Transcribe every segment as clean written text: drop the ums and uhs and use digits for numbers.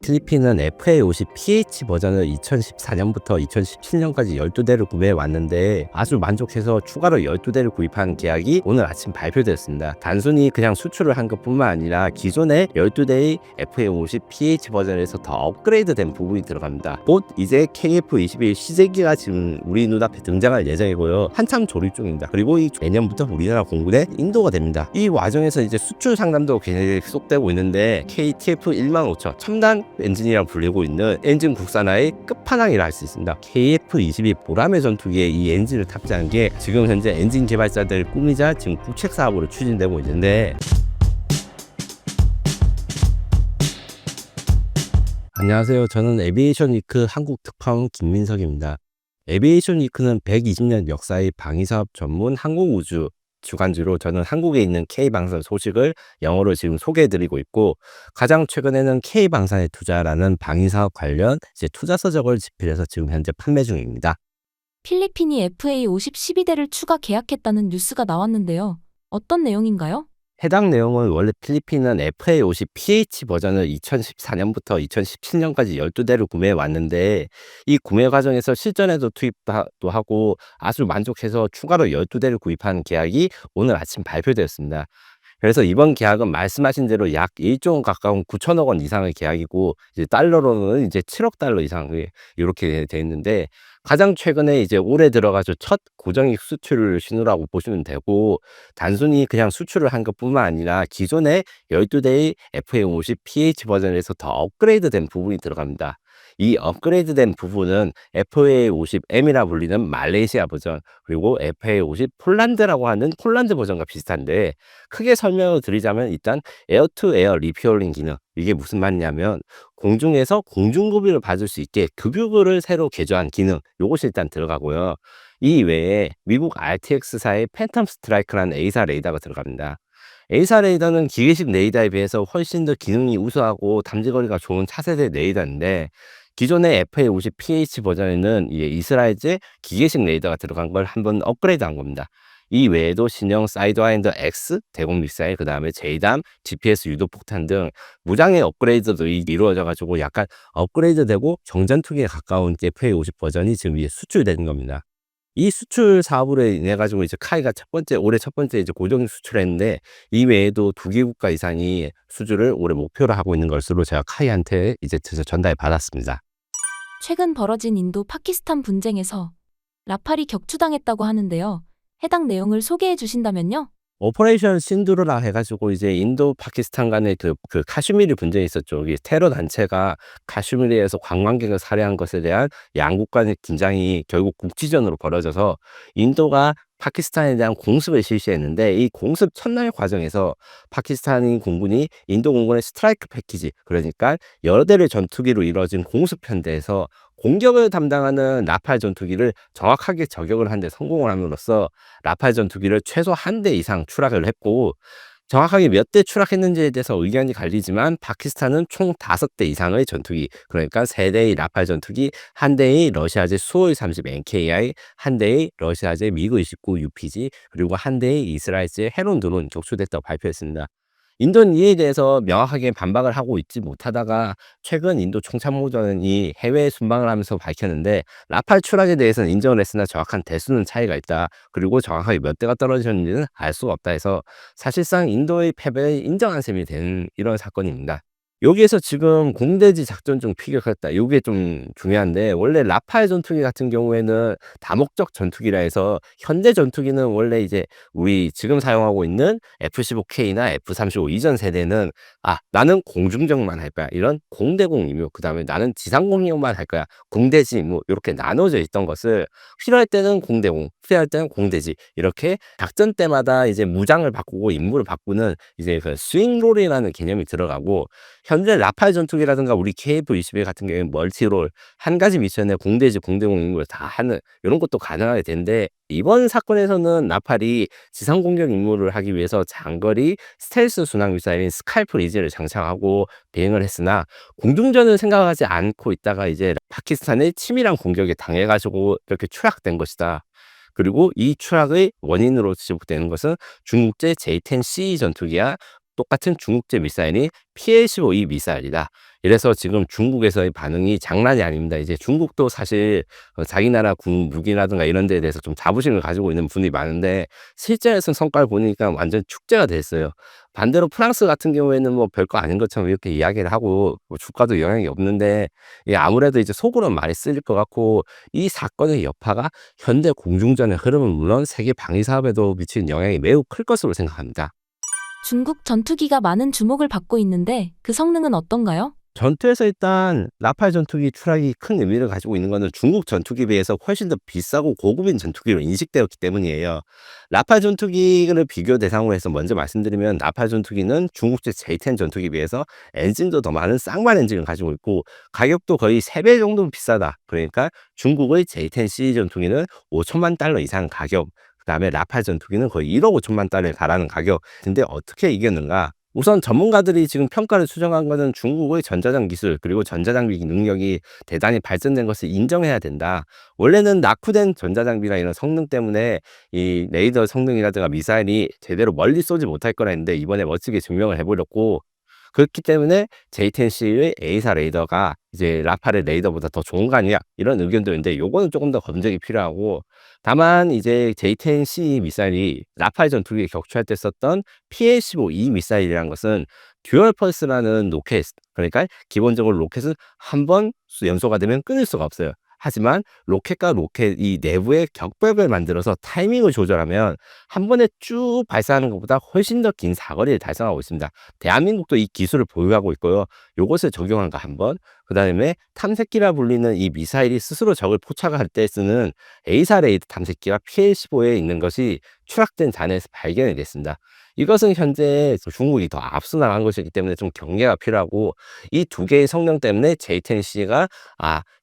필리핀은 FA50PH 버전을 2014년부터 2017년까지 12대를 구매해 왔는데 아주 만족해서 추가로 12대를 구입한 계약이 오늘 아침 발표됐습니다. 단순히 그냥 수출을 한 것뿐만 아니라 기존의 12대의 FA50PH 버전에서 더 업그레이드된 부분이 들어갑니다. 곧 이제 KF21 시제기가 지금 우리 눈앞에 등장할 예정이고요. 한참 조립 중입니다. 그리고 내년부터 우리나라 공군에 인도가 됩니다. 이 과정에서 이제 수출 상담도 계속되고 있는데 KTF 15000 첨단 엔진이라 불리고 있는 엔진 국산화의 끝판왕이라 할 수 있습니다. KF22 보라매 전투기에 이 엔진을 탑재한 게 지금 현재 엔진 개발자들 꿈이자 지금 국책 사업으로 추진되고 있는데, 안녕하세요. 저는 에비에이션 위크 한국 특파원 김민석입니다. 에비에이션 위크는 120년 역사의 방위사업 전문 항공우주 주간지로 저는 한국에 있는 K방산 소식을 영어로 지금 소개해드리고 있고, 가장 최근에는 K방산에 투자라는 방위사업 관련 투자 서적을 집필해서 지금 현재 판매 중입니다. 필리핀이 FA50 12대를 추가 계약했다는 뉴스가 나왔는데요. 어떤 내용인가요? 해당 내용은 원래 필리핀은 FA50PH 버전을 2014년부터 2017년까지 12대를 구매해 왔는데, 이 구매 과정에서 실전에도 투입도 하고 아주 만족해서 추가로 12대를 구입한 계약이 오늘 아침 발표되었습니다. 그래서 이번 계약은 말씀하신 대로 약 1조 원 가까운 9천억 원 이상의 계약이고, 이제 달러로는 이제 7억 달러 이상 이렇게 돼 있는데, 가장 최근에 이제 올해 들어가서 첫 고정익 수출 신호라고 보시면 되고, 단순히 그냥 수출을 한 것뿐만 아니라 기존의 12대의 FA50PH 버전에서 더 업그레이드된 부분이 들어갑니다. 이 업그레이드된 부분은 FA50M이라 불리는 말레이시아 버전, 그리고 FA50 폴란드라고 하는 폴란드 버전과 비슷한데, 크게 설명을 드리자면 일단 에어 투 에어 리퓨얼링 기능, 이게 무슨 말이냐면 공중에서 공중급유를 받을 수 있게 급유구를 새로 개조한 기능, 요것이 일단 들어가고요. 이 외에 미국 RTX사의 팬텀 스트라이크라는 A사 레이더가 들어갑니다. A사 레이더는 기계식 레이더에 비해서 훨씬 더 기능이 우수하고 담지거리가 좋은 차세대 레이더인데, 기존의 FA50PH 버전에는 이스라엘제 기계식 레이더가 들어간 걸 한번 업그레이드한 겁니다. 이 외에도 신형 사이드와인더 X 대공 미사일, 그 다음에 JDAM, GPS 유도 폭탄 등 무장의 업그레이드도 이루어져 가지고 약간 업그레이드되고 정전투기에 가까운 FA50 버전이 지금 수출되는 겁니다. 이 수출 사업으로 인해 가지고 이제 카이가 올해 첫 번째 이제 고정 수출했는데, 이 외에도 2개 국가 이상이 수주를 올해 목표로 하고 있는 것으로 제가 카이한테 이제 전달 받았습니다. 최근 벌어진 인도 파키스탄 분쟁에서 라팔이 격추당했다고 하는데요. 해당 내용을 소개해 주신다면요? 오퍼레이션 신두르라 해가지고 이제 인도 파키스탄 간의 그 카슈미르 분쟁이 있었죠. 이 테러 단체가 카슈미르에서 관광객을 살해한 것에 대한 양국 간의 긴장이 결국 국지전으로 벌어져서 인도가 파키스탄에 대한 공습을 실시했는데, 이 공습 첫날 과정에서 파키스탄 공군이 인도 공군의 스트라이크 패키지, 그러니까 여러 대의 전투기로 이루어진 공습 편대에서 공격을 담당하는 라팔 전투기를 정확하게 저격을 한 데 성공을 함으로써 라팔 전투기를 최소 한 대 이상 추락을 했고, 정확하게 몇 대 추락했는지에 대해서 의견이 갈리지만 파키스탄은 총 5대 이상의 전투기, 그러니까 3대의 라팔 전투기, 1대의 러시아제 수호이 30 NKI, 1대의 러시아제 미그 29 UPG, 그리고 1대의 이스라엘제 헤론 드론 격추됐다고 발표했습니다. 인도는 이에 대해서 명확하게 반박을 하고 있지 못하다가 최근 인도 총참모전이 해외에 순방을 하면서 밝혔는데, 라팔 추락에 대해서는 인정을 했으나 정확한 대수는 차이가 있다, 그리고 정확하게 몇 대가 떨어졌는지는 알 수가 없다 해서 사실상 인도의 패배를 인정한 셈이 되는 이런 사건입니다. 여기에서 지금 공대지 작전 중 피격했다, 이게 좀 중요한데, 원래 라팔 전투기 같은 경우에는 다목적 전투기라 해서 현대 전투기는 원래 이제 우리 지금 사용하고 있는 F-15K나 F-35 이전 세대는 나는 공중정만 할 거야, 이런 공대공 임무, 그 다음에 나는 지상공 임무만 할 거야, 공대지 임무, 이렇게 나눠져 있던 것을 필요할 때는 공대공, 필요할 때는 공대지, 이렇게 작전 때마다 이제 무장을 바꾸고 임무를 바꾸는 이제 그 스윙롤이라는 개념이 들어가고, 현재 라팔 전투기라든가 우리 KF-21 같은 경우에는 멀티롤, 한 가지 미션에 공대지, 공대공 임무를 다 하는 이런 것도 가능하게 되는데, 이번 사건에서는 라팔이 지상 공격 임무를 하기 위해서 장거리 스텔스 순항 미사일인 스칼프 리즈를 장착하고 비행을 했으나, 공중전을 생각하지 않고 있다가 이제 파키스탄의 치밀한 공격에 당해가지고 이렇게 추락된 것이다. 그리고 이 추락의 원인으로 지목되는 것은 중국제 J-10C 전투기야 똑같은 중국제 미사일이 PL-15E 미사일이다. 이래서 지금 중국에서의 반응이 장난이 아닙니다. 이제 중국도 사실 자기 나라 군 무기라든가 이런 데에 대해서 좀 자부심을 가지고 있는 분이 많은데 실제에서 성과를 보니까 완전 축제가 됐어요. 반대로 프랑스 같은 경우에는 뭐 별거 아닌 것처럼 이렇게 이야기를 하고 뭐 주가도 영향이 없는데 아무래도 이제 속으로는 많이 쓸릴 것 같고 이 사건의 여파가 현대 공중전의 흐름은 물론 세계 방위 사업에도 미치는 영향이 매우 클 것으로 생각합니다. 중국 전투기가 많은 주목을 받고 있는데 그 성능은 어떤가요? 전투에서 일단 라팔 전투기 추락이 큰 의미를 가지고 있는 것은 중국 전투기에 비해서 훨씬 더 비싸고 고급인 전투기로 인식되었기 때문이에요. 라팔 전투기를 비교 대상으로 해서 먼저 말씀드리면 라팔 전투기는 중국제 J10 전투기에 비해서 엔진도 더 많은 쌍만 엔진을 가지고 있고 가격도 거의 3배 정도 비싸다. 그러니까 중국의 J10C 전투기는 5천만 달러 이상 가격, 그다음에 라팔 전투기는 거의 1억 5천만 달러에 달하는 가격. 근데 어떻게 이겼는가? 우선 전문가들이 지금 평가를 수정한 것은 중국의 전자장 기술 그리고 전자장비 능력이 대단히 발전된 것을 인정해야 된다. 원래는 낙후된 전자장비나 이런 성능 때문에 이 레이더 성능이라든가 미사일이 제대로 멀리 쏘지 못할 거라 했는데 이번에 멋지게 증명을 해버렸고, 그렇기 때문에 J10C의 A사 레이더가 이제 라팔의 레이더보다 더 좋은 거 아니냐 이런 의견도 있는데 요거는 조금 더 검증이 필요하고, 다만 이제 J10C 미사일이 라팔 전투기에 격추할 때 썼던 PL-15E 미사일이라는 것은 듀얼 펄스라는 로켓, 그러니까 기본적으로 로켓은 한 번 연소가 되면 끊을 수가 없어요. 하지만 로켓과 로켓 이 내부에 격벽을 만들어서 타이밍을 조절하면 한 번에 쭉 발사하는 것보다 훨씬 더 긴 사거리를 달성하고 있습니다. 대한민국도 이 기술을 보유하고 있고요. 요것을 적용한 거 한 번, 그 다음에 탐색기라 불리는 이 미사일이 스스로 적을 포착할 때 쓰는 A사 레이더 탐색기가 PL-15에 있는 것이 추락된 잔해에서 발견이 됐습니다. 이것은 현재 중국이 더 앞서 나간 것이기 때문에 좀 경계가 필요하고, 이 두 개의 성능 때문에 J10C가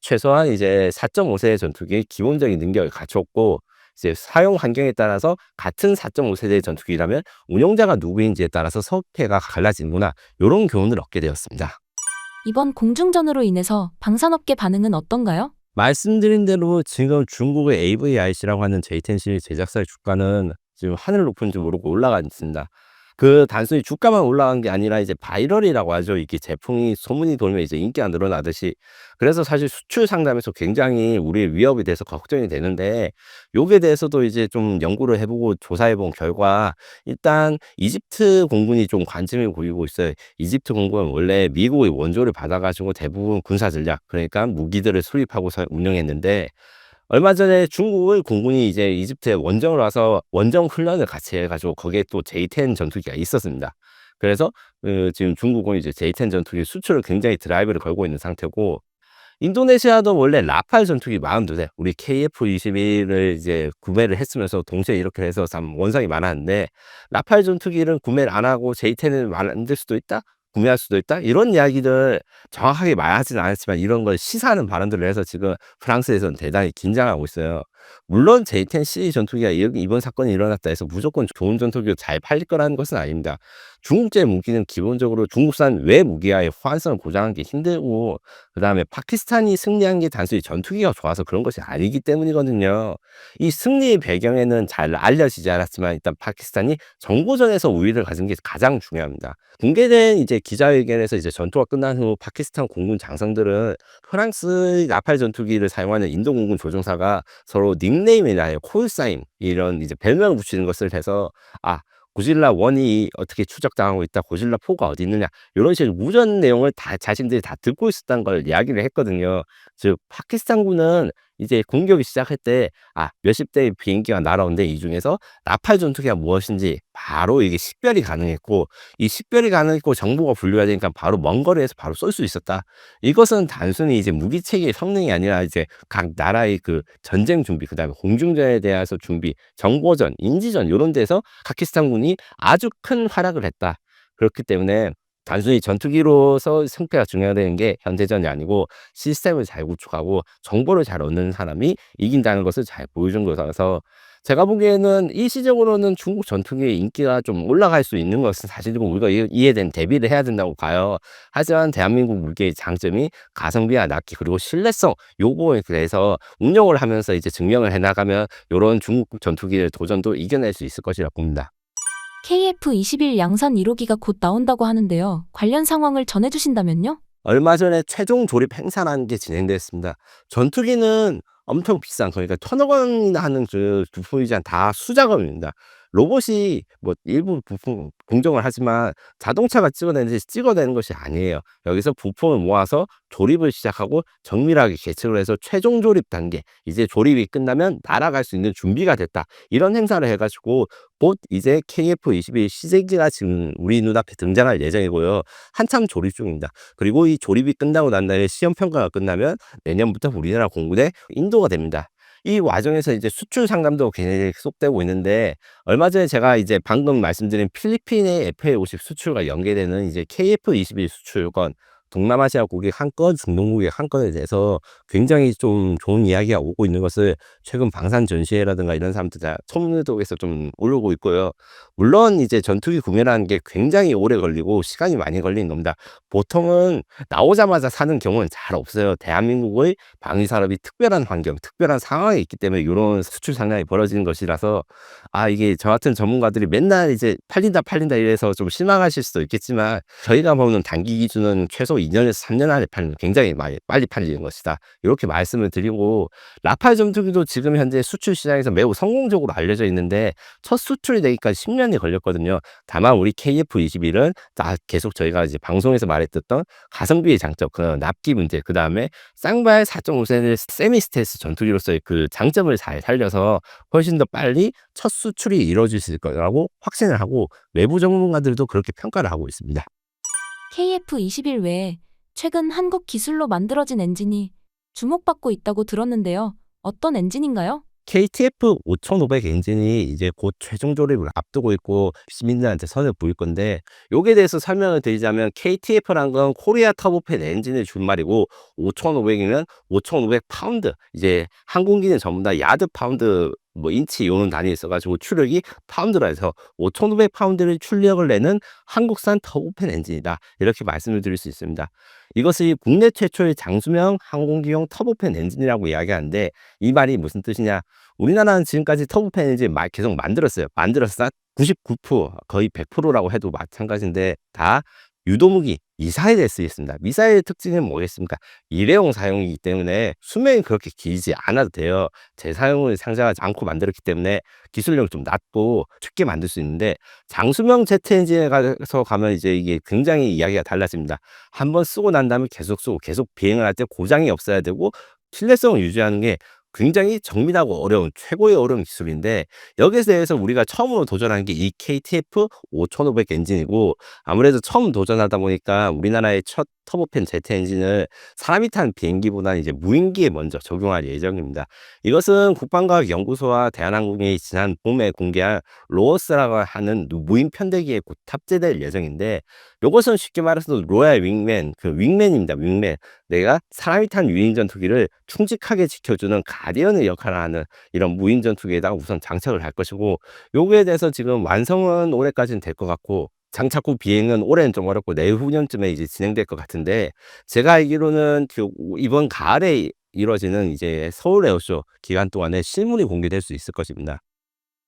최소한 이제 4.5세대 전투기의 기본적인 능력을 갖췄고, 이제 사용 환경에 따라서 같은 4.5세대 전투기라면 운용자가 누구인지에 따라서 성패가 갈라지는구나, 이런 교훈을 얻게 되었습니다. 이번 공중전으로 인해서 방산업계 반응은 어떤가요? 말씀드린 대로 지금 중국의 AVIC라고 하는 J10C 제작사의 주가는 지금 하늘 높은 줄 모르고 올라가 있습니다. 그 단순히 주가만 올라간 게 아니라 이제 바이럴이라고 하죠. 이게 제품이 소문이 돌면 이제 인기가 늘어나듯이. 그래서 사실 수출 상담에서 굉장히 우리의 위협에 대해서 걱정이 되는데, 요게 대해서도 이제 좀 연구를 해보고 조사해본 결과 일단 이집트 공군이 좀 관심을 보이고 있어요. 이집트 공군은 원래 미국의 원조를 받아가지고 대부분 군사 전략, 그러니까 무기들을 수입하고 운영했는데, 얼마 전에 중국의 공군이 이제 이집트에 원정을 와서 원정 훈련을 같이 해가지고 거기에 또 J10 전투기가 있었습니다. 그래서 지금 중국은 이제 J10 전투기 수출을 굉장히 드라이브를 걸고 있는 상태고, 인도네시아도 원래 라팔 전투기 42대, 우리 KF-21을 이제 구매를 했으면서 동시에 이렇게 해서 참 원상이 많았는데, 라팔 전투기를 구매를 안 하고 J10을 만들 수도 있다? 구매할 수도 있다? 이런 이야기들 정확하게 말하지는 않았지만 이런 걸 시사하는 발언들을 해서 지금 프랑스에서는 대단히 긴장하고 있어요. 물론 J10C 전투기가 이번 사건이 일어났다 해서 무조건 좋은 전투기로 잘 팔릴 거라는 것은 아닙니다. 중국제 무기는 기본적으로 중국산 외 무기와의 호환성을 보장하기 힘들고, 그 다음에 파키스탄이 승리한 게 단순히 전투기가 좋아서 그런 것이 아니기 때문이거든요. 이 승리의 배경에는 잘 알려지지 않았지만 일단 파키스탄이 정보전에서 우위를 가진 게 가장 중요합니다. 공개된 이제 기자회견에서 이제 전투가 끝난 후 파키스탄 공군 장성들은 프랑스 라팔 전투기를 사용하는 인도 공군 조종사가 서로 닉네임이나 콜사인 이런 이제 별명을 붙이는 것을 해서 고질라 1이 어떻게 추적당하고 있다, 고질라 4가 어디 있느냐, 이런 식으로 무전 내용을 다 자신들이 다 듣고 있었다는 걸 이야기를 했거든요. 즉 파키스탄군은 이제 공격이 시작할 때 몇십 대의 비행기가 날아오는데 이 중에서 라팔 전투기가 무엇인지 바로 이게 식별이 가능했고, 이 식별이 가능했고 정보가 분류가 되니까 바로 먼 거리에서 바로 쏠 수 있었다. 이것은 단순히 이제 무기 체계의 성능이 아니라 이제 각 나라의 그 전쟁 준비, 그다음에 공중전에 대해서 준비, 정보전, 인지전 이런 데서 파키스탄군이 아주 큰 활약을 했다. 그렇기 때문에 단순히 전투기로서 승패가 중요하다는 게 현대전이 아니고 시스템을 잘 구축하고 정보를 잘 얻는 사람이 이긴다는 것을 잘 보여준 거라서, 제가 보기에는 일시적으로는 중국 전투기의 인기가 좀 올라갈 수 있는 것은 사실이고 우리가 이에 대한 대비를 해야 된다고 봐요. 하지만 대한민국 무기의 장점이 가성비와 낫기 그리고 신뢰성, 요거에 대해서 운영을 하면서 이제 증명을 해나가면 이런 중국 전투기의 도전도 이겨낼 수 있을 것이라고 봅니다. KF-21 양산 1호기가 곧 나온다고 하는데요. 관련 상황을 전해주신다면요? 얼마 전에 최종 조립 행사라는 게 진행됐습니다. 전투기는 엄청 비싼, 그러니까 1,000억 원이나 하는 그 부품이지만 다 수작업입니다. 로봇이 뭐 일부 부품 공정을 하지만 자동차가 찍어내는 것이 아니에요. 여기서 부품을 모아서 조립을 시작하고 정밀하게 계측을 해서 최종 조립 단계, 이제 조립이 끝나면 날아갈 수 있는 준비가 됐다, 이런 행사를 해가지고 곧 이제 KF-21 시제기가 지금 우리 눈앞에 등장할 예정이고요. 한참 조립 중입니다. 그리고 이 조립이 끝나고 난 다음에 시험 평가가 끝나면 내년부터 우리나라 공군에 인도가 됩니다. 이 과정에서 이제 수출 상담도 계속되고 있는데, 얼마 전에 제가 이제 방금 말씀드린 필리핀의 FA-50 수출과 연계되는 이제 KF-21 수출권, 동남아시아 고객 한 건, 중동 고객 한 건에 대해서 굉장히 좀 좋은 이야기가 오고 있는 것을 최근 방산 전시회라든가 이런 사람들 다 소문에서 좀 오르고 있고요. 물론 이제 전투기 구매라는 게 굉장히 오래 걸리고 시간이 많이 걸리는 겁니다. 보통은 나오자마자 사는 경우는 잘 없어요. 대한민국의 방위 산업이 특별한 환경, 특별한 상황에 있기 때문에 이런 수출 상황이 벌어지는 것이라서, 이게 저 같은 전문가들이 맨날 이제 팔린다 팔린다 이래서 좀 실망하실 수도 있겠지만, 저희가 보는 단기 기준은 최소 2년에서 3년 안에 팔리는, 굉장히 많이 빨리 팔리는 것이다, 이렇게 말씀을 드리고, 라팔 전투기도 지금 현재 수출 시장에서 매우 성공적으로 알려져 있는데 첫 수출이 되기까지 10년이 걸렸거든요. 다만 우리 KF-21은 계속 저희가 이제 방송에서 말했던 가성비의 장점, 그 납기 문제, 그 다음에 쌍발 4.5세대 세미 스텔스 전투기로서의 그 장점을 잘 살려서 훨씬 더 빨리 첫 수출이 이루어질 거라고 확신을 하고, 외부 전문가들도 그렇게 평가를 하고 있습니다. KF-21 외에 최근 한국 기술로 만들어진 엔진이 주목받고 있다고 들었는데요. 어떤 엔진인가요? KTF 5500 엔진이 이제 곧 최종 조립을 앞두고 있고 시민들한테 선을 보일 건데, 여기에 대해서 설명을 드리자면 KTF라는 건 코리아 터보팬 엔진의 줄말이고, 5500이면 5500 파운드, 이제 항공기는 전부 다 야드 파운드 뭐 인치 요는 단위 있어가지고 추력이 파운드라 해서 5500 파운드를 출력을 내는 한국산 터보팬 엔진이다, 이렇게 말씀을 드릴 수 있습니다. 이것이 국내 최초의 장수명 항공기용 터보팬 엔진이라고 이야기하는데, 이 말이 무슨 뜻이냐? 우리나라는 지금까지 터보팬 엔진 계속 만들었어요. 만들었어 99%, 거의 100%라고 해도 마찬가지인데, 다 유도무기, 미사일에 쓰였습니다. 미사일의 특징은 뭐겠습니까? 일회용 사용이기 때문에 수명이 그렇게 길지 않아도 돼요. 재사용을 상상하지 않고 만들었기 때문에 기술력이 좀 낮고 쉽게 만들 수 있는데, 장수명 제트 엔진에 가면 이제 이게 굉장히 이야기가 달라집니다. 한번 쓰고 난 다음에 계속 쓰고 계속 비행을 할 때 고장이 없어야 되고, 신뢰성을 유지하는 게 굉장히 정밀하고 어려운, 최고의 어려운 기술인데, 여기에 대해서 우리가 처음으로 도전한 게 이 KTF 5500 엔진이고, 아무래도 처음 도전하다 보니까 우리나라의 첫 터보팬 제트 엔진을 사람이 탄 비행기보다는 이제 무인기에 먼저 적용할 예정입니다. 이것은 국방과학연구소와 대한항공이 지난 봄에 공개한 로어스라고 하는 무인 편대기에 곧 탑재될 예정인데, 이것은 쉽게 말해서 로얄 윙맨, 그 윙맨입니다. 윙맨. 내가 사람이 탄 유인 전투기를 충직하게 지켜주는 가디언의 역할을 하는 이런 무인 전투기에다가 우선 장착을 할 것이고, 요거에 대해서 지금 완성은 올해까지는 될 것 같고, 장착 후 비행은 올해는 좀 어렵고 내후년쯤에 이제 진행될 것 같은데, 제가 알기로는 이번 가을에 이루어지는 이제 서울 에어쇼 기간 동안에 실물이 공개될 수 있을 것입니다.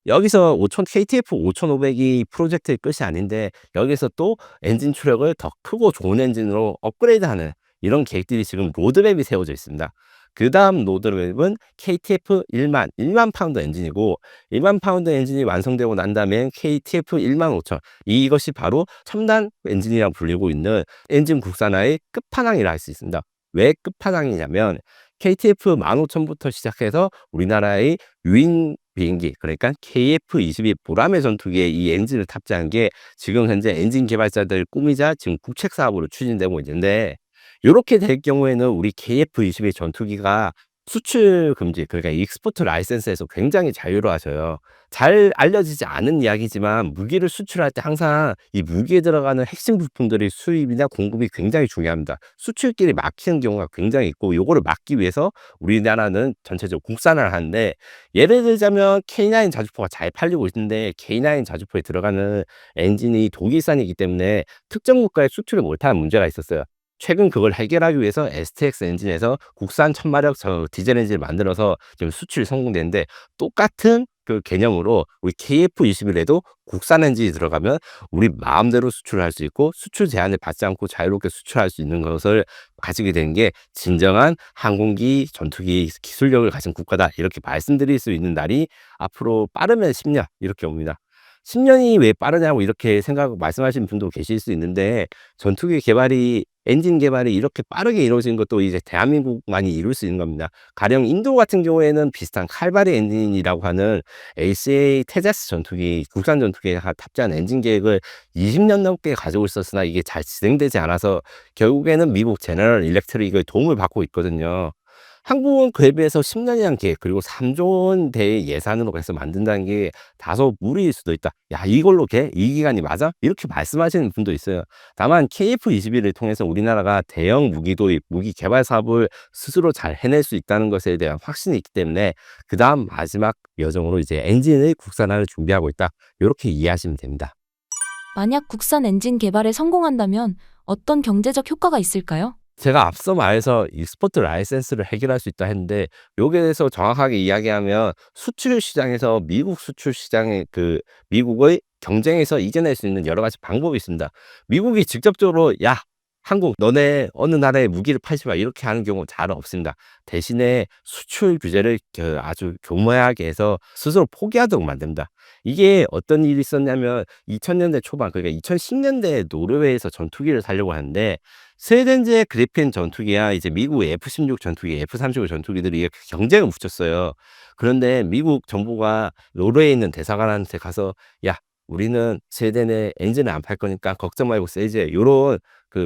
여기서 KTF 5500이 프로젝트의 끝이 아닌데, 여기서 또 엔진 추력을 더 크고 좋은 엔진으로 업그레이드하는 이런 계획들이 지금 로드맵이 세워져 있습니다. 그 다음 로드맵은 KTF 1만 파운드 엔진이고, 1만 파운드 엔진이 완성되고 난 다음에 KTF 15000, 이것이 바로 첨단 엔진이라고 불리고 있는 엔진 국산화의 끝판왕이라 할 수 있습니다. 왜 끝판왕이냐면, KTF 15000부터 시작해서 우리나라의 유인 비행기, 그러니까 KF-22 보라매 전투기에 이 엔진을 탑재한 게 지금 현재 엔진 개발자들 꿈이자 지금 국책 사업으로 추진되고 있는데, 이렇게 될 경우에는 우리 KF-22 전투기가 수출 금지, 그러니까 익스포트 라이센스에서 굉장히 자유로워져요. 잘 알려지지 않은 이야기지만, 무기를 수출할 때 항상 이 무기에 들어가는 핵심 부품들의 수입이나 공급이 굉장히 중요합니다. 수출길이 막히는 경우가 굉장히 있고, 요거를 막기 위해서 우리나라는 전체적으로 국산화를 하는데, 예를 들자면 K9 자주포가 잘 팔리고 있는데, K9 자주포에 들어가는 엔진이 독일산이기 때문에 특정 국가에 수출을 못하는 문제가 있었어요. 최근 그걸 해결하기 위해서 STX 엔진에서 국산 1000마력 디젤 엔진을 만들어서 지금 수출이 성공되는데, 똑같은 그 개념으로 우리 KF21에도 국산 엔진이 들어가면 우리 마음대로 수출을 할 수 있고 수출 제한을 받지 않고 자유롭게 수출할 수 있는 것을 가지게 되는 게 진정한 항공기 전투기 기술력을 가진 국가다, 이렇게 말씀드릴 수 있는 날이 앞으로 빠르면 10년 이렇게 옵니다. 10년이 왜 빠르냐고 이렇게 말씀하시는 분도 계실 수 있는데, 전투기 개발이 엔진 개발이 이렇게 빠르게 이루어지는 것도 이제 대한민국만이 이룰 수 있는 겁니다. 가령 인도 같은 경우에는 비슷한 칼바리 엔진이라고 하는 ACA 테자스 전투기, 국산 전투기에 탑재한 엔진 계획을 20년 넘게 가지고 있었으나 이게 잘 진행되지 않아서 결국에는 미국 제너럴 일렉트릭의 도움을 받고 있거든요. 한국은 그에 비해서 10년이란 계획, 그리고 3조 원대의 예산으로 해서 만든다는 게 다소 무리일 수도 있다. 야, 이걸로 이 기간이 맞아? 이렇게 말씀하시는 분도 있어요. 다만 KF21을 통해서 우리나라가 대형 무기 도입, 무기 개발 사업을 스스로 잘 해낼 수 있다는 것에 대한 확신이 있기 때문에 그 다음 마지막 여정으로 이제 엔진의 국산화를 준비하고 있다, 이렇게 이해하시면 됩니다. 만약 국산 엔진 개발에 성공한다면 어떤 경제적 효과가 있을까요? 제가 앞서 말해서 익스포트 라이센스를 해결할 수 있다 했는데, 요게 대해서 정확하게 이야기하면 수출 시장에서 미국 수출 시장의 미국의 경쟁에서 이겨낼 수 있는 여러 가지 방법이 있습니다. 미국이 직접적으로 야, 한국 너네 어느 나라에 무기를 팔지 마, 이렇게 하는 경우 잘 없습니다. 대신에 수출 규제를 아주 교묘하게 해서 스스로 포기하도록 만듭니다. 이게 어떤 일이 있었냐면 2000년대 초반, 그러니까 2010년대에 노르웨이에서 전투기를 사려고 하는데, 스웨덴제 그리핀 전투기야 이제 미국 F-16 전투기, F-35 전투기들이 이렇게 경쟁을 붙였어요. 그런데 미국 정부가 노르웨이에 있는 대사관한테 가서 야, 우리는 스웨덴에 엔진을 안 팔 거니까 걱정 말고 세이지, 요런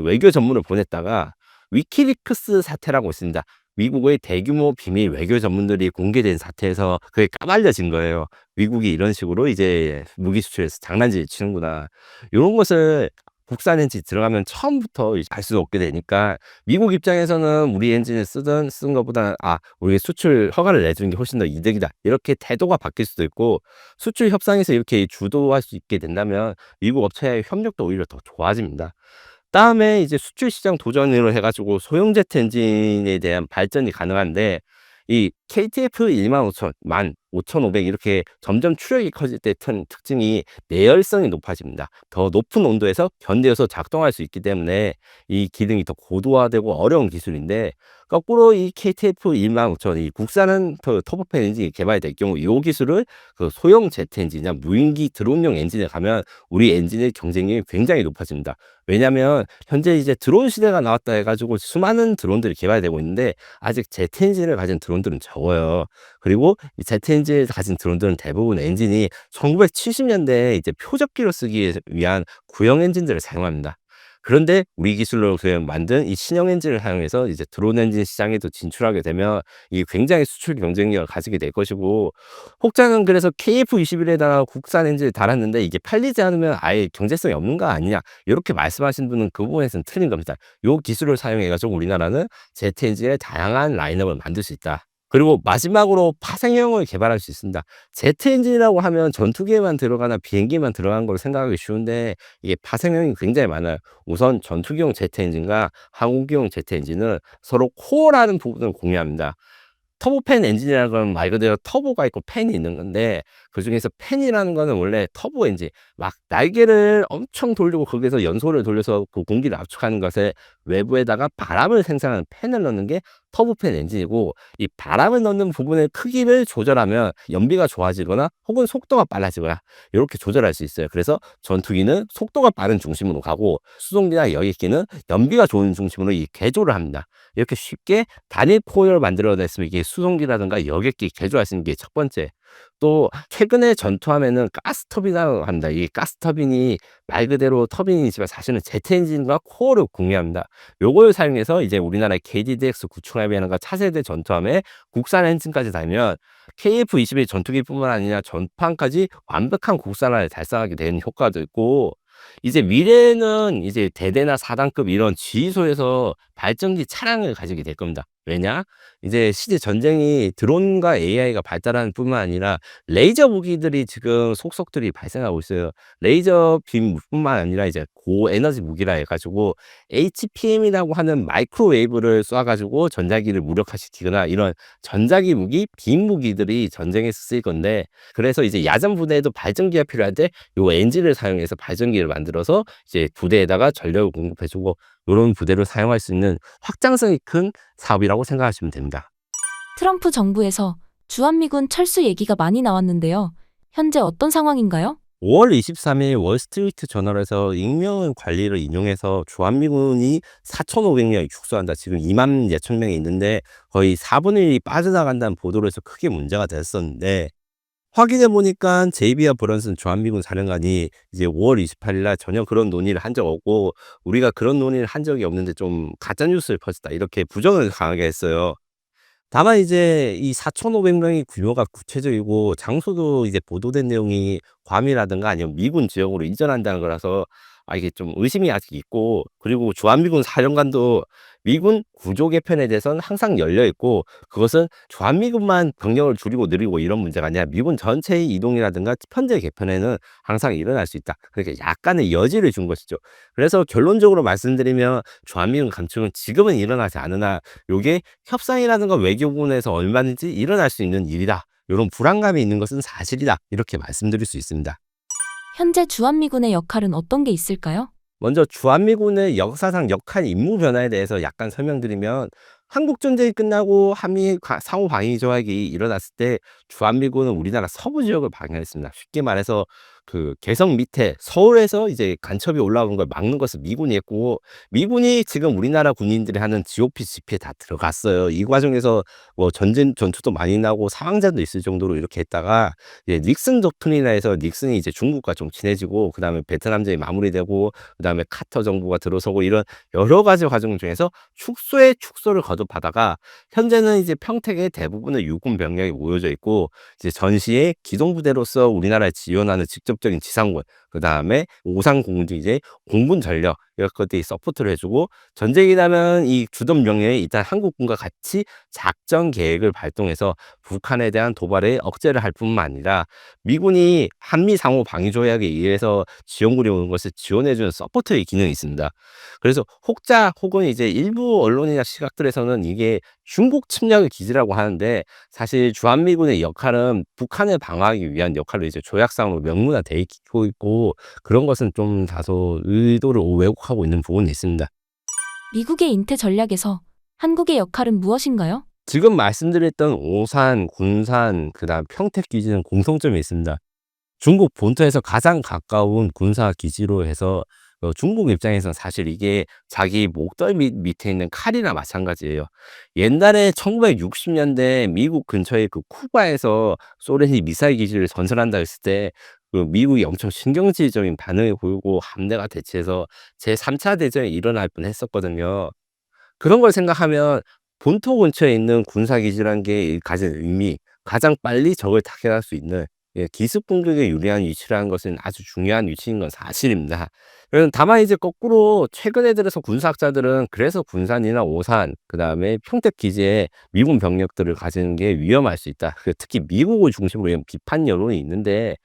외교 전문을 보냈다가 위키리크스 사태라고 있습니다. 미국의 대규모 비밀 외교 전문들이 공개된 사태에서 그게 까발려진 거예요. 미국이 이런 식으로 이제 무기 수출에서 장난질 치는구나. 요런 것을 국산 엔진 들어가면 처음부터 알 수 없게 되니까 미국 입장에서는 우리 엔진을 쓴 것보다 우리 수출 허가를 내주는 게 훨씬 더 이득이다, 이렇게 태도가 바뀔 수도 있고, 수출 협상에서 이렇게 주도할 수 있게 된다면 미국 업체의 협력도 오히려 더 좋아집니다. 다음에 이제 수출 시장 도전으로 해가지고 소형 제트 엔진에 대한 발전이 가능한데, 이 KTF 15,000, 15,500 이렇게 점점 추력이 커질 때 특징이 내열성이 높아집니다. 더 높은 온도에서 견뎌서 작동할 수 있기 때문에 이 기능이 더 고도화되고 어려운 기술인데, 거꾸로 이 KTF 15,000, 이 국산은 터보팬 엔진이 개발될 경우 이 기술을 소형 제트 엔진이나 무인기 드론용 엔진에 가면 우리 엔진의 경쟁력이 굉장히 높아집니다. 왜냐하면 현재 이제 드론 시대가 나왔다 해가지고 수많은 드론들이 개발되고 있는데 아직 제트 엔진을 가진 드론들은 적어요. 그리고 이 제트 엔진을 가진 드론들은 대부분 엔진이 1970년대에 이제 표적기로 쓰기 위한 구형 엔진들을 사용합니다. 그런데 우리 기술로 만든 이 신형 엔진을 사용해서 이제 드론 엔진 시장에도 진출하게 되면 이 굉장히 수출 경쟁력을 가지게 될 것이고, 혹자는 그래서 KF21에다가 국산 엔진을 달았는데 이게 팔리지 않으면 아예 경제성이 없는 거 아니냐, 이렇게 말씀하신 분은 그 부분에서는 틀린 겁니다. 이 기술을 사용해 가지고 우리나라는 제트 엔진의 다양한 라인업을 만들 수 있다. 그리고 마지막으로 파생형을 개발할 수 있습니다. 제트 엔진이라고 하면 전투기에만 들어가나 비행기에만 들어간 걸 생각하기 쉬운데 이게 파생형이 굉장히 많아요. 우선 전투기용 제트 엔진과 항공기용 제트 엔진은 서로 코어라는 부분을 공유합니다. 터보팬 엔진이라는 건 말 그대로 터보가 있고 팬이 있는 건데, 그중에서 팬이라는 거는 원래 터보 엔진, 막 날개를 엄청 돌리고 거기서 연소를 돌려서 그 공기를 압축하는 것에 외부에다가 바람을 생산하는 팬을 넣는 게 터보팬 엔진이고, 이 바람을 넣는 부분의 크기를 조절하면 연비가 좋아지거나 혹은 속도가 빨라지거나 이렇게 조절할 수 있어요. 그래서 전투기는 속도가 빠른 중심으로 가고 수송기나 여객기는 연비가 좋은 중심으로 이 개조를 합니다. 이렇게 쉽게 단일 코어를 만들어냈으면 이게 수송기라든가 여객기 개조할 수 있는 게 첫 번째. 또 최근에 전투함에는 가스터빈이라고 합니다. 이 가스터빈이 말 그대로 터빈이지만 사실은 제트 엔진과 코어를 공유합니다. 요걸 사용해서 이제 우리나라의 KDDX 구축함이라든가 차세대 전투함에 국산 엔진까지 달면 KF-21 전투기뿐만 아니라 전판까지 완벽한 국산화를 달성하게 되는 효과도 있고, 이제 미래는 이제 대대나 4단급 이런 지휘소에서 발전기 차량을 가지게 될 겁니다. 왜냐? 이제 시제 전쟁이 드론과 AI가 발달하는 뿐만 아니라 레이저 무기들이 지금 속속들이 발생하고 있어요. 레이저 빔뿐만 아니라 이제 고에너지 무기라 해가지고 HPM이라고 하는 마이크로웨이브를 쏴가지고 전자기를 무력화시키거나 이런 전자기 무기, 빔 무기들이 전쟁에서 쓰일 건데, 그래서 이제 야전 부대에도 발전기가 필요할 때 요 엔진을 사용해서 발전기를 만들어서 이제 부대에다가 전력을 공급해주고, 요런 부대를 사용할 수 있는 확장성이 큰 사업이라고 생각하시면 됩니다. 트럼프 정부에서 주한미군 철수 얘기가 많이 나왔는데요. 현재 어떤 상황인가요? 5월 23일 월스트리트 저널에서 익명 관리를 인용해서 주한미군이 4,500명이 축소한다. 지금 2만 예천 명이 있는데 거의 4분의 1이 빠져나간다는 보도를 해서 크게 문제가 됐었는데, 확인해 보니까 제이비어 브런슨 주한미군 사령관이 이제 5월 28일 날 전혀 그런 논의를 한 적 없고, 우리가 그런 논의를 한 적이 없는데 좀 가짜 뉴스를 퍼졌다, 이렇게 부정을 강하게 했어요. 다만 이제 이 4,500명의 규모가 구체적이고 장소도 이제 보도된 내용이 괌이라든가 아니면 미군 지역으로 이전한다는 거라서 이게 좀 의심이 아직 있고, 그리고 주한미군 사령관도 미군 구조 개편에 대해서는 항상 열려 있고, 그것은 주한미군만 병력을 줄이고 늘리고 이런 문제가 아니라 미군 전체의 이동이라든가 편제 개편에는 항상 일어날 수 있다. 그렇게 약간의 여지를 준 것이죠. 그래서 결론적으로 말씀드리면 주한미군 감축은 지금은 일어나지 않으나 요게 협상이라는 건 외교부문에서 얼마든지 일어날 수 있는 일이다, 이런 불안감이 있는 것은 사실이다, 이렇게 말씀드릴 수 있습니다. 현재 주한미군의 역할은 어떤 게 있을까요? 먼저 주한미군의 역사상 역할 임무 변화에 대해서 약간 설명드리면, 한국전쟁이 끝나고 한미 상호 방위 조약이 일어났을 때 주한미군은 우리나라 서부 지역을 방어했습니다. 쉽게 말해서 그 개성 밑에 서울에서 이제 간첩이 올라오는 걸 막는 것을 미군이 했고, 미군이 지금 우리나라 군인들이 하는 GOP 집회에 다 들어갔어요. 이 과정에서 뭐 전투도 많이 나고 사망자도 있을 정도로 이렇게 했다가, 이제 닉슨 독트린이라 해서 닉슨이 이제 중국과 좀 친해지고, 그다음에 베트남전이 마무리되고, 그다음에 카터 정부가 들어서고, 이런 여러 가지 과정 중에서 축소에 축소를 거듭하다가 현재는 이제 평택에 대부분의 육군 병력이 모여져 있고, 이제 전시에 기동부대로서 우리나라에 지원하는 직접적인 지상군, 그다음에 오상공주, 이제 공군 전력, 이런 것들이 서포트를 해주고, 전쟁이 나면 이 주둔 병력이 일단 한국군과 같이 작전 계획을 발동해서 북한에 대한 도발에 억제를 할 뿐만 아니라 미군이 한미 상호 방위 조약에 의해서 지원군이 오는 것을 지원해주는 서포터의 기능이 있습니다. 그래서 혹자 혹은 이제 일부 언론이나 시각들에서는 이게 중국 침략의 기지라고 하는데, 사실 주한미군의 역할은 북한을 방어하기 위한 역할로 이제 조약상으로 명문화돼 있고, 그런 것은 좀 다소 의도를 왜곡하고 있는 부분이 있습니다. 미국의 인태 전략에서 한국의 역할은 무엇인가요? 지금 말씀드렸던 오산, 군산, 그다음 평택 기지는 공통점이 있습니다. 중국 본토에서 가장 가까운 군사 기지로 해서 중국 입장에서는 사실 이게 자기 목덜 밑에 있는 칼이나 마찬가지예요. 옛날에 1960년대 미국 근처의 그 쿠바에서 소련이 미사일 기지를 건설한다 했을 때 그 미국이 엄청 신경질적인 반응을 보이고 함대가 대치해서 제3차 대전이 일어날 뻔했었거든요. 그런 걸 생각하면 본토 근처에 있는 군사기지라는 게 가진 의미, 가장 빨리 적을 타격할 수 있는, 기습 공격에 유리한 위치라는 것은 아주 중요한 위치인 건 사실입니다. 다만 이제 거꾸로 최근에 들어서 군사학자들은 그래서 군산이나 오산, 그다음에 평택 기지에 미군 병력들을 가지는 게 위험할 수 있다, 특히 미국을 중심으로 이런 비판 여론이 있는데,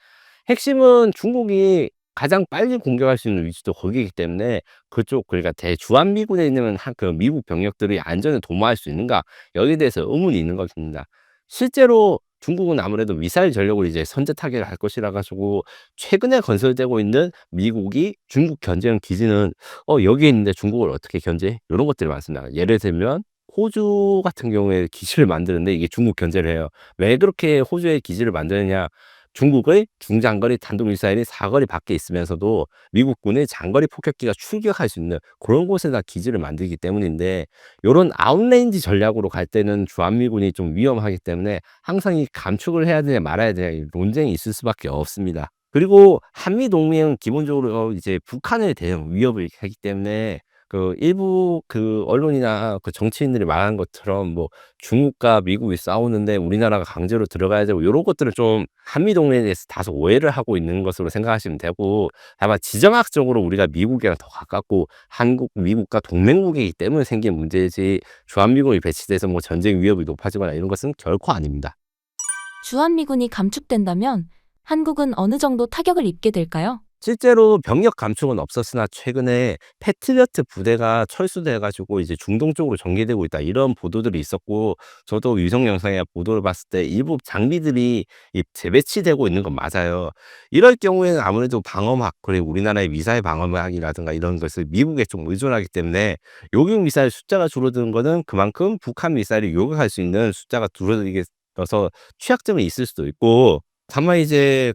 핵심은 중국이 가장 빨리 공격할 수 있는 위치도 거기이기 때문에 그쪽, 그러니까 대주한미군에 있는 그 미국 병력들이 안전을 도모할 수 있는가, 여기에 대해서 의문이 있는 것입니다. 실제로 중국은 아무래도 미사일 전력을 이제 선제 타격을 할 것이라 가지고 최근에 건설되고 있는 미국이 중국 견제용 기지는 여기에 있는데 중국을 어떻게 견제해? 이런 것들이 많습니다. 예를 들면 호주 같은 경우에 기지를 만드는데 이게 중국 견제를 해요. 왜 그렇게 호주에 기지를 만드느냐? 중국의 중장거리 탄도미사일이 사거리 밖에 있으면서도 미국군의 장거리 폭격기가 출격할 수 있는 그런 곳에다 기지를 만들기 때문인데, 요런 아웃레인지 전략으로 갈 때는 주한미군이 좀 위험하기 때문에 항상 이 감축을 해야 되냐 말아야 되냐 이 논쟁이 있을 수밖에 없습니다. 그리고 한미 동맹은 기본적으로 이제 북한에 대한 위협을 하기 때문에 일부 언론이나 정치인들이 말하는 것처럼 뭐 중국과 미국이 싸우는데 우리나라가 강제로 들어가야 되고 요런 것들을 좀 한미 동맹에 대해서 다소 오해를 하고 있는 것으로 생각하시면 되고, 다만 지정학적으로 우리가 미국이랑 더 가깝고 미국과 동맹국이기 때문에 생긴 문제지 주한미군이 배치돼서 뭐 전쟁 위협이 높아지거나 이런 것은 결코 아닙니다. 주한미군이 감축된다면 한국은 어느 정도 타격을 입게 될까요? 실제로 병력 감축은 없었으나 최근에 패트리어트 부대가 철수돼 가지고 이제 중동 쪽으로 전개되고 있다, 이런 보도들이 있었고, 저도 위성 영상이나 보도를 봤을 때 일부 장비들이 재배치되고 있는 건 맞아요. 이럴 경우에는 아무래도 방어막, 그리고 우리나라의 미사일 방어막이라든가 이런 것을 미국에 좀 의존하기 때문에 요격 미사일 숫자가 줄어드는 거는 그만큼 북한 미사일이 요격할 수 있는 숫자가 줄어들게 돼서 취약점이 있을 수도 있고, 다만 이제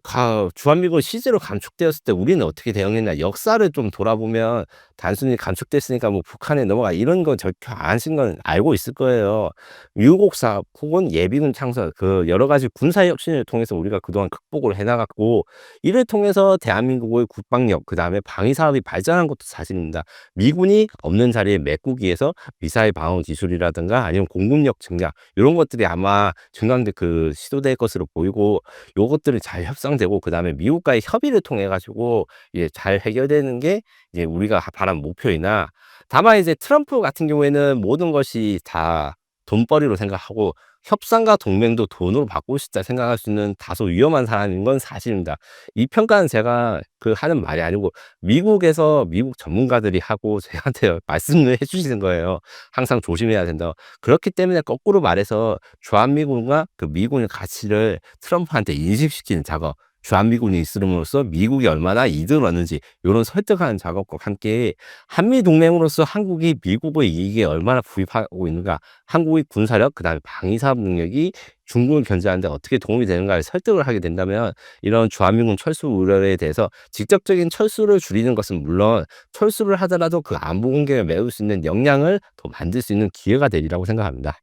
주한미군 실제로 감축되었을 때 우리는 어떻게 대응했냐, 역사를 좀 돌아보면 단순히 감축됐으니까 뭐 북한에 넘어가 이런 건 절대 안 하신 건 알고 있을 거예요. 유곡 사업 혹은 예비군 창설, 여러 가지 군사 혁신을 통해서 우리가 그동안 극복을 해 나갔고, 이를 통해서 대한민국의 국방력, 그다음에 방위 사업이 발전한 것도 사실입니다. 미군이 없는 자리에 메꾸기 위해서 미사일 방어 기술이라든가 아니면 공군력 증강, 요런 것들이 아마 증강돼 시도될 것으로 보이고, 요것들이 잘 협상되고 그다음에 미국과의 협의를 통해 가지고 잘 해결되는 게 이제 우리가 바라는 목표이나, 다만 이제 트럼프 같은 경우에는 모든 것이 다 돈벌이로 생각하고 협상과 동맹도 돈으로 바꾸고 싶다 생각할 수 있는 다소 위험한 사람인 건 사실입니다. 이 평가는 제가 하는 말이 아니고 미국에서 미국 전문가들이 하고 저한테 말씀을 해 주시는 거예요. 항상 조심해야 된다. 그렇기 때문에 거꾸로 말해서 주한미군과 미군의 가치를 트럼프한테 인식시키는 작업, 주한미군이 있음으로써 미국이 얼마나 이득을 얻는지 요런 설득하는 작업과 함께 한미 동맹으로서 한국이 미국의 이익에 얼마나 부입하고 있는가, 한국의 군사력 그다음에 방위 사업 능력이 중국을 견제하는 데 어떻게 도움이 되는가를 설득을 하게 된다면, 이런 주한미군 철수 우려에 대해서 직접적인 철수를 줄이는 것은 물론 철수를 하더라도 안보 공격에 메울 수 있는 역량을 더 만들 수 있는 기회가 되리라고 생각합니다.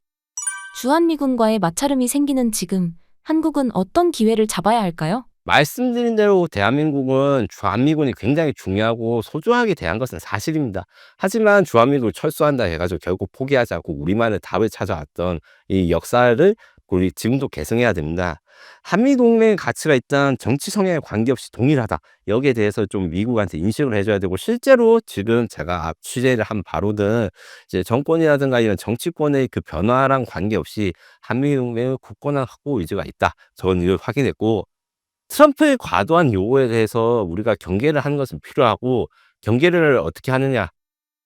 주한미군과의 마찰음이 생기는 지금 한국은 어떤 기회를 잡아야 할까요? 말씀드린 대로 대한민국은 주한미군이 굉장히 중요하고 소중하게 대한 것은 사실입니다. 하지만 주한미군을 철수한다 해가지고 결국 포기하지 않고 우리만의 답을 찾아왔던 이 역사를 우리 지금도 계승해야 됩니다. 한미동맹의 가치가 일단 정치 성향에 관계없이 동일하다, 여기에 대해서 좀 미국한테 인식을 해줘야 되고, 실제로 지금 제가 취재를 한 바로는 이제 정권이라든가 이런 정치권의 변화랑 관계없이 한미동맹의 굳건한 확보 의지가 있다, 저는 이걸 확인했고, 트럼프의 과도한 요구에 대해서 우리가 경계를 하는 것은 필요하고, 경계를 어떻게 하느냐.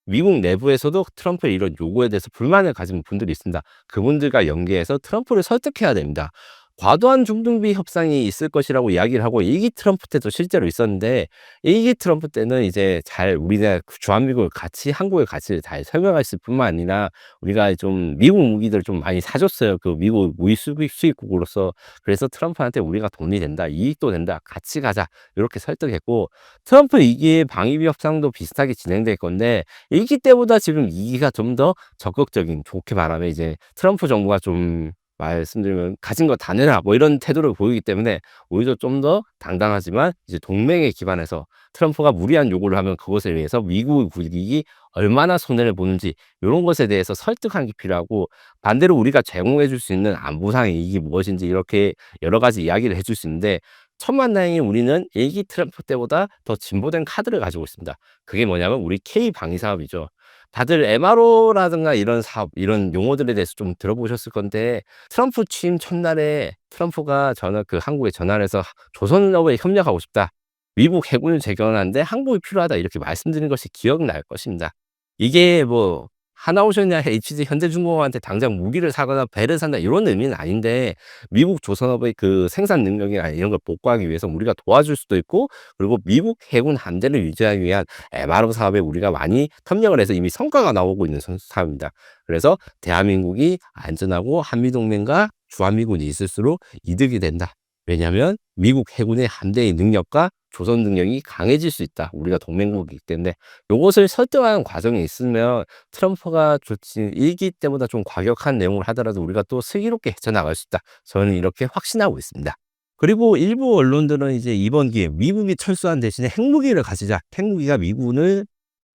미국 내부에서도 트럼프의 이런 요구에 대해서 불만을 가진 분들이 있습니다. 그분들과 연계해서 트럼프를 설득해야 됩니다. 과도한 중등비 협상이 있을 것이라고 이야기를 하고 1기 트럼프 때도 실제로 있었는데, 1기 트럼프 때는 이제 잘 우리나라 주한미국의 가치, 한국의 가치를 잘 설명했을 뿐만 아니라 우리가 좀 미국 무기들을 좀 많이 사줬어요. 미국 무기 수입국으로서. 그래서 트럼프한테 우리가 돈이 된다, 이익도 된다, 같이 가자, 이렇게 설득했고, 트럼프 2기의 방위비 협상도 비슷하게 진행될 건데 1기 때보다 지금 2기가 좀 더 적극적인, 좋게 말하면 이제 트럼프 정부가 좀 말씀드리면 가진 거 다 내놔 뭐 이런 태도를 보이기 때문에 오히려 좀 더 당당하지만 이제 동맹에 기반해서 트럼프가 무리한 요구를 하면 그것에 의해서 미국의 국익이 얼마나 손해를 보는지 이런 것에 대해서 설득하는 게 필요하고, 반대로 우리가 제공해 줄 수 있는 안보상의 이익이 무엇인지 이렇게 여러 가지 이야기를 해줄 수 있는데, 천만다행히 우리는 1기 트럼프 때보다 더 진보된 카드를 가지고 있습니다. 그게 뭐냐면 우리 K 방위 사업이죠. 다들 MRO라든가 이런 사업, 이런 용어들에 대해서 좀 들어보셨을 건데, 트럼프 취임 첫날에 트럼프가 한국에 전화를 해서 조선업에 협력하고 싶다, 미국 해군을 재건하는데 항복이 필요하다, 이렇게 말씀드린 것이 기억날 것입니다. 이게 뭐 하나오션이나 HG 현대중공업한테 당장 무기를 사거나 배를 산다 이런 의미는 아닌데, 미국 조선업의 생산 능력이나 이런 걸 복구하기 위해서 우리가 도와줄 수도 있고, 그리고 미국 해군 함대를 유지하기 위한 MRO 사업에 우리가 많이 협력을 해서 이미 성과가 나오고 있는 사업입니다. 그래서 대한민국이 안전하고 한미동맹과 주한미군이 있을수록 이득이 된다. 왜냐하면 미국 해군의 함대의 능력과 조선 능력이 강해질 수 있다, 우리가 동맹국이기 때문에. 요것을 설득하는 과정에 있으면 트럼프가 1기 때보다 좀 과격한 내용을 하더라도 우리가 또 슬기롭게 헤쳐나갈 수 있다, 저는 이렇게 확신하고 있습니다. 그리고 일부 언론들은 이제 이번 기회에 미국이 철수한 대신에 핵무기를 가지자, 핵무기가 미군을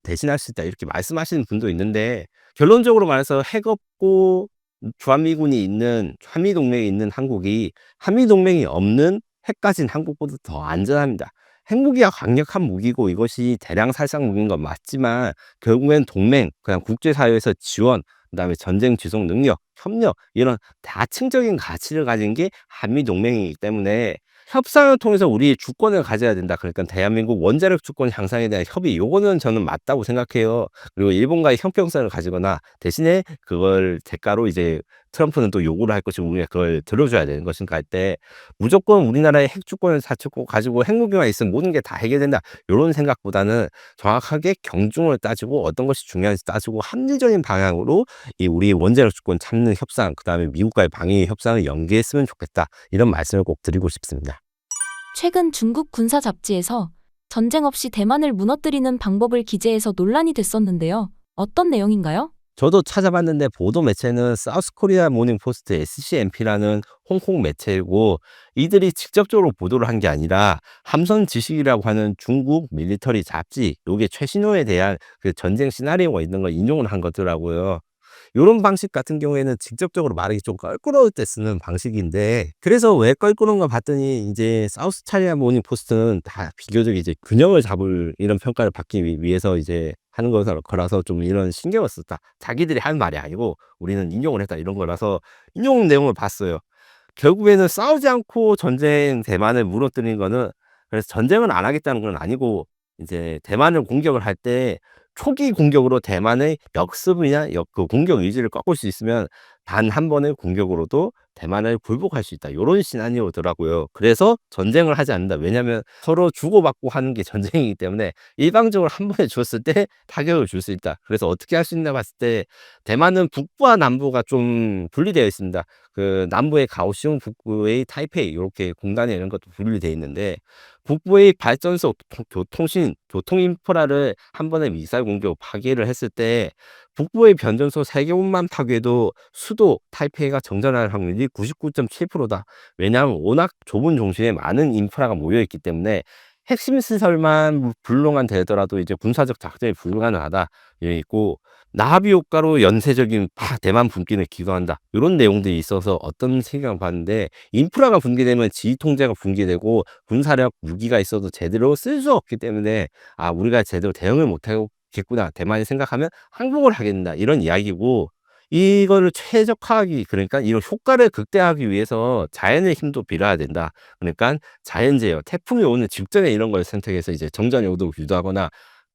대신할 수 있다 이렇게 말씀하시는 분도 있는데 결론적으로 말해서 핵 없고 주한미군이 있는 한미동맹이 있는 한국이 한미동맹이 없는 핵 가진 한국보다 더 안전합니다. 핵무기가 강력한 무기고 이것이 대량 살상 무기인 건 맞지만 결국엔 동맹, 그냥 국제사회에서 지원, 그다음에 전쟁 지속 능력, 협력 이런 다층적인 가치를 가진 게 한미동맹이기 때문에 협상을 통해서 우리의 주권을 가져야 된다. 그러니까 대한민국 원자력 주권 향상에 대한 협의 요거는 저는 맞다고 생각해요. 그리고 일본과의 형평성을 가지거나 대신에 그걸 대가로 이제 트럼프는 또 요구를 할 것이고 우리가 그걸 들어줘야 되는 것인가 할 때 무조건 우리나라의 핵 주권을 갖추고 가지고 핵무기만 있으면 모든 게 다 해결된다. 요런 생각보다는 정확하게 경중을 따지고 어떤 것이 중요한지 따지고 합리적인 방향으로 이 우리 원자력 주권 찾는 협상, 그다음에 미국과의 방위 협상을 연계했으면 좋겠다. 이런 말씀을 꼭 드리고 싶습니다. 최근 중국 군사 잡지에서 전쟁 없이 대만을 무너뜨리는 방법을 기재해서 논란이 됐었는데요. 어떤 내용인가요? 저도 찾아봤는데 보도 매체는 사우스 코리아 모닝 포스트 SCMP라는 홍콩 매체이고 이들이 직접적으로 보도를 한 게 아니라 함선 지식이라고 하는 중국 밀리터리 잡지 요게 최신호에 대한 그 전쟁 시나리오가 있는 걸 인용을 한 거더라고요. 요런 방식 같은 경우에는 직접적으로 말하기 좀 껄끄러울 때 쓰는 방식인데 그래서 왜 껄끄러운가 봤더니 이제 사우스 차리아 모닝 포스트는 다 비교적 이제 균형을 잡을 이런 평가를 받기 위해서 이제 하는 거라서 좀 이런 신경을 썼다. 자기들이 한 말이 아니고 우리는 인용을 했다 이런 거라서 인용 내용을 봤어요. 결국에는 싸우지 않고 전쟁 대만을 무너뜨린 거는 그래서 전쟁을 안 하겠다는 건 아니고 이제 대만을 공격을 할 때 초기 공격으로 대만의 역습이나 그 공격 의지를 꺾을 수 있으면 단 한 번의 공격으로도 대만을 굴복할 수 있다. 요런 시나리오더라고요. 그래서 전쟁을 하지 않는다. 왜냐하면 서로 주고받고 하는 게 전쟁이기 때문에 일방적으로 한 번에 줬을 때 타격을 줄 수 있다. 그래서 어떻게 할 수 있나 봤을 때 대만은 북부와 남부가 좀 분리되어 있습니다. 그 남부의 가오슝, 북부의 타이페이 이렇게 공단에 이런 것도 분리되어 있는데 북부의 발전소, 교통신, 교통 인프라를 한 번에 미사일 공격 파괴를 했을 때 북부의 변전소 3개만 파괴도 수도 타이페이가 정전할 확률이 99.7%다. 왜냐하면 워낙 좁은 중심에 많은 인프라가 모여 있기 때문에 핵심 시설만 불능한 되더라도 이제 군사적 작전이 불가능하다. 여기 있고 나비 효과로 연쇄적인 대만 분기를 기도한다. 이런 내용들이 있어서 어떤 생각을 봤는데 인프라가 붕괴되면 지휘 통제가 붕괴되고 군사력 무기가 있어도 제대로 쓸 수 없기 때문에 아 우리가 제대로 대응을 못하겠구나. 대만이 생각하면 항복을 하겠다. 이런 이야기고 이거를 최적화하기 그러니까 이런 효과를 극대화하기 위해서 자연의 힘도 빌어야 된다. 그러니까 자연재해, 태풍이 오는 직전에 이런 걸 선택해서 이제 정전 요도 유도하거나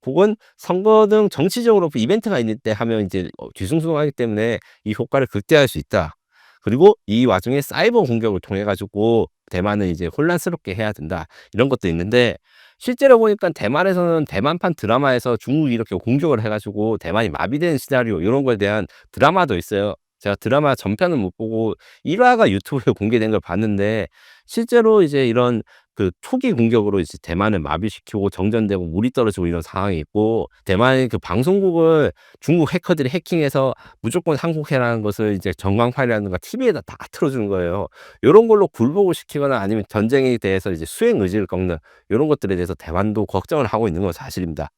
혹은 선거 등 정치적으로 이벤트가 있을 때 하면 이제 뒤숭숭하기 때문에 이 효과를 극대화할 수 있다. 그리고 이 와중에 사이버 공격을 통해 가지고 대만을 이제 혼란스럽게 해야 된다. 이런 것도 있는데 실제로 보니까 대만에서는 대만판 드라마에서 중국이 이렇게 공격을 해 가지고 대만이 마비되는 시나리오 이런 거에 대한 드라마도 있어요. 제가 드라마 전편은 못 보고 1화가 유튜브에 공개된 걸 봤는데 실제로 이제 이런 그 초기 공격으로 이제 대만을 마비시키고 정전되고 물이 떨어지고 이런 상황이 있고 대만의 그 방송국을 중국 해커들이 해킹해서 무조건 한국해라는 것을 이제 전광판이라든가 TV에다 다 틀어주는 거예요. 요런 걸로 굴복을 시키거나 아니면 전쟁에 대해서 이제 수행 의지를 꺾는 요런 것들에 대해서 대만도 걱정을 하고 있는 건 사실입니다.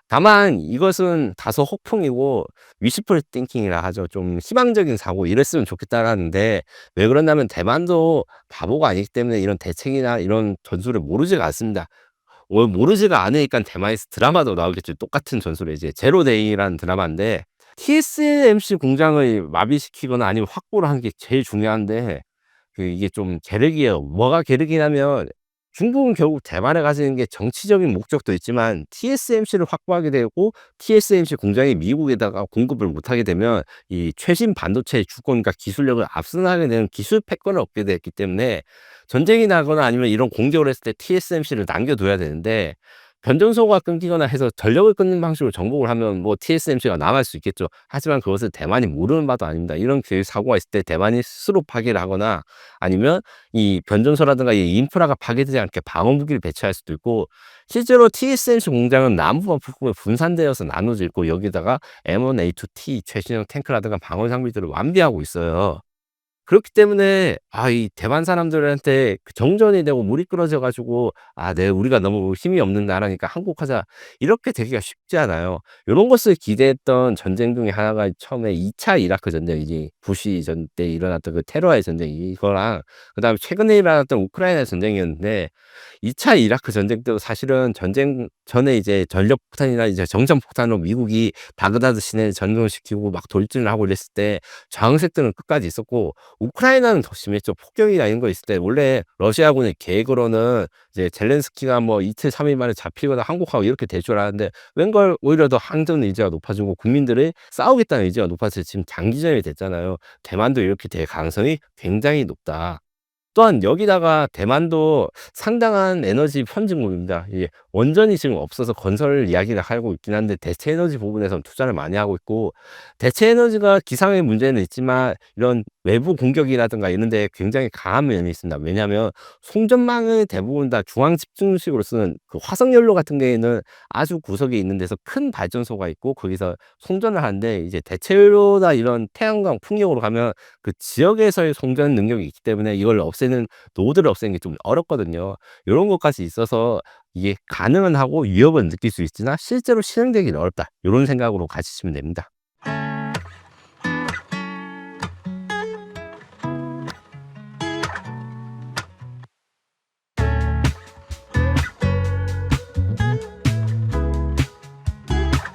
다만 이것은 다소 혹풍이고 wishful thinking이라 하죠. 좀 희망적인 사고 이랬으면 좋겠다라는데 왜 그러냐면 대만도 바보가 아니기 때문에 이런 대책이나 이런 전술을 모르지가 않습니다. 모르지가 않으니까 대만에서 드라마도 나오겠죠. 똑같은 전술에 이제 제로데이라는 드라마인데 TSMC 공장을 마비시키거나 아니면 확보를 하는 게 제일 중요한데 그 이게 좀 계륵이에요. 뭐가 계륵이냐면 중국은 결국 대만에 가지는 게 정치적인 목적도 있지만 TSMC를 확보하게 되고 TSMC 공장이 미국에다가 공급을 못하게 되면 이 최신 반도체 주권과 기술력을 압승하게 되는 기술 패권을 얻게 됐기 때문에 전쟁이 나거나 아니면 이런 공격을 했을 때 TSMC를 남겨둬야 되는데 변전소가 끊기거나 해서 전력을 끊는 방식으로 정복을 하면 뭐 TSMC가 남을 수 있겠죠. 하지만 그것을 대만이 모르는 바도 아닙니다. 이런 사고가 있을 때 대만이 스스로 파괴를 하거나 아니면 이 변전소라든가 이 인프라가 파괴되지 않게 방어 무기를 배치할 수도 있고 실제로 TSMC 공장은 남부와 북부에 분산되어서 나눠져 있고 여기다가 M1A2T 최신형 탱크라든가 방어 장비들을 완비하고 있어요. 그렇기 때문에 이 대만 사람들한테 그 정전이 되고 물이 끊어져 가지고 '네 우리가 너무 힘이 없는 나라니까 항복하자.' 이렇게 되기가 쉽지 않아요. 요런 것을 기대했던 전쟁 중에 하나가 처음에 2차 이라크 전쟁이지. 부시 전 때 일어났던 그 테러의 전쟁 이거랑 그다음에 최근에 일어났던 우크라이나 전쟁이었는데 2차 이라크 전쟁 때도 사실은 전쟁 전에 이제 전력 폭탄이나 이제 정전 폭탄으로 미국이 바그다드 시내를 전등을 시키고 막 돌진을 하고 이랬을 때 저항색들은 끝까지 있었고 우크라이나는 더 심했죠. 폭격이나 이런 거 있을 때 원래 러시아군의 계획으로는 이제 젤렌스키가 뭐 이틀 3일 만에 잡히거나 항복하고 이렇게 될 줄 알았는데 웬걸 오히려 더 항전 의지가 높아지고 국민들이 싸우겠다는 의지가 높아서 지금 장기전이 됐잖아요. 대만도 이렇게 될 가능성이 굉장히 높다. 또한 여기다가 대만도 상당한 에너지 선진국입니다. 이게 원전이 지금 없어서 건설 이야기를 하고 있긴 한데 대체 에너지 부분에선 투자를 많이 하고 있고 대체 에너지가 기상의 문제는 있지만 이런 외부 공격이라든가 이런 데 굉장히 강한 면이 있습니다. 왜냐하면 송전망을 대부분 다 중앙 집중식으로 쓰는 그 화석 연료 같은 경우에는 아주 구석에 있는 데서 큰 발전소가 있고 거기서 송전을 하는데 이제 대체 연료나 이런 태양광 풍력으로 가면 그 지역에서의 송전 능력이 있기 때문에 이걸 없애는 노드를 없애는 게 좀 어렵거든요. 요런 것까지 있어서 이게 가능은 하고 위협은 느낄 수 있으나 실제로 실행되기는 어렵다. 요런 생각으로 가지시면 됩니다.